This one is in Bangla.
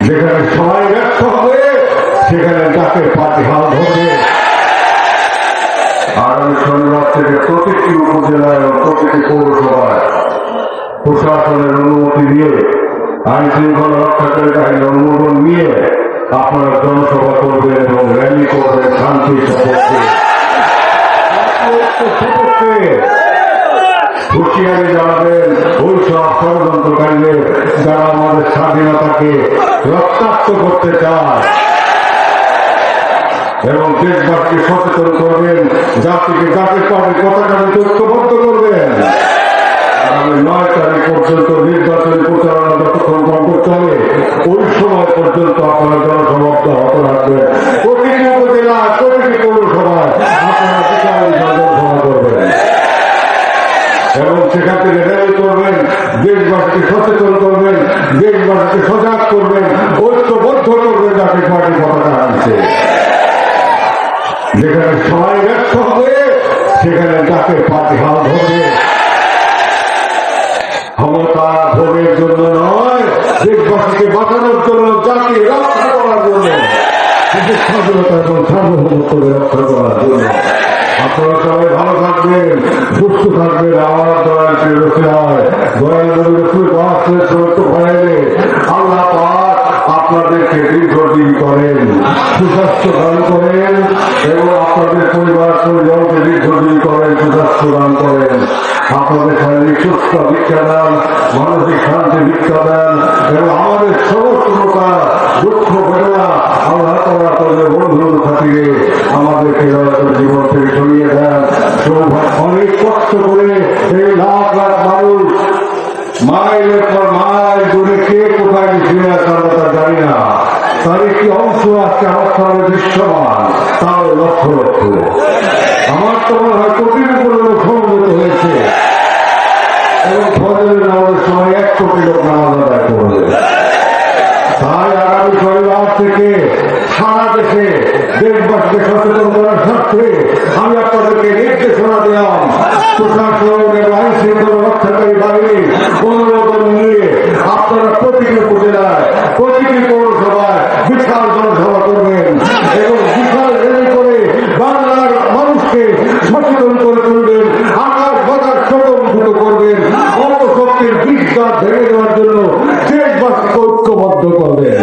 যেখানে সবাই ব্যর্থ হবে সেখানে তাকে পার্টি হাল ধরবে। আগামী শনিবার থেকে প্রতিটি উপজেলায় এবং প্রতিটি পৌরসভায় প্রশাসনের অনুমতি দিয়ে আইন শৃঙ্খলা রক্ষাকারী বাহিনীর অনুমোদন নিয়ে আপনারা জনসভা করবেন এবং র্যালি করবেন শান্তি সপক্ষে। হুঁশিয়ারি জানাবেন ওই সব ষড়যন্ত্রকারীদের যারা আমাদের স্বাধীনতাকে রক্তাক্ত করতে চায়, এবং দেশবাসীকে সচেতন করবেন, জাতিকে জাতির পার্টির পতাকাকে ঐক্যবদ্ধ করবেন। আগামী 9 তারিখ পর্যন্ত নির্বাচনী প্রচারণা যতক্ষণ করতে হবে ওই সময় পর্যন্ত আপনারা জনসভা অব্যাহত রাখবেন। প্রতিটি উপজেলায় প্রতিটি পৌরসভায় আপনারা জনসভা করবেন এবং সেখান থেকে র্যালি করবেন, দেশবাসীকে সচেতন করবেন, দেশবাসীকে সজাগ করবেন, ঐক্যবদ্ধ করবেন জাতীয় পার্টির পতাকা আনছে। যেখানে সবাই ব্যর্থ হবে সেখানে তাকে পার্টি হাল ধরবে। ক্ষমতা ভোগের জন্য নয়, দেশবাসীকে বাঁচানোর জন্য, জাতি রক্ষা করার জন্য, স্বাধীনতা এবং সার্বভৌমত্ব রক্ষা করার জন্য। আপনারা সবাই ভালো থাকবেন, সুস্থ থাকবেন। আমার দয়াল আল্লাহ পাক আপনাদেরকে দীর্ঘজীবী করেন, সুস্বাস্থ্য দান করেন এবং আপনাদের পরিবার পরিজনকে দীর্ঘজীবী করেন, সুস্বাস্থ্য দান করেন। আপনাদের শারীরিক সুস্থ ভিক্ষা দেন, মানসিক শান্তি ভিক্ষা দেন এবং আমাদের সমস্ত প্রকার দুঃখ বেদনা আল্লাহ তাআলা তাদের বন্ধুর খাতিরে আমাদেরকে জীবন থেকে সরিয়ে দেন। অনেক কষ্ট করে এই লাখ লাখ মানুষ মাইলের পর মাইল দূরে কে কোথায় ফিরে আসে আমরা তা জানি না। তার একটি অংশ আজকে আমার সামনে দৃশ্যমান, তার লক্ষ লক্ষ। আমার তো মনে হয় কোটির উপরে লোক সমবেত হয়েছে এবং ফজরের নামাজের সময় 1 কোটি লোক নামাজ আদায় করবে। তাই আগামী শনিবার থেকে সারা দেশে দেশবাসীকে সচেতন করার স্বার্থে আমি আপনাদেরকে নির্দেশনা দিলাম, প্রশাসন এবং আইন শৃঙ্খলা রক্ষাকারী বাহিনী অনুমোদন নিয়ে আপনারা প্রতিটি উপজেলায় প্রতিটি পৌরসভায় বিশাল জনসভা করবেন এবং বিশাল র্যালি করে বাংলার মানুষকে সচেতন করে তুলবেন, আকাশ বাতাস চরমভূত করবেন, অপশক্তির বিশ্বাস ভেঙে দেওয়ার জন্য দেশবাসীকে ঐক্যবদ্ধ করবেন।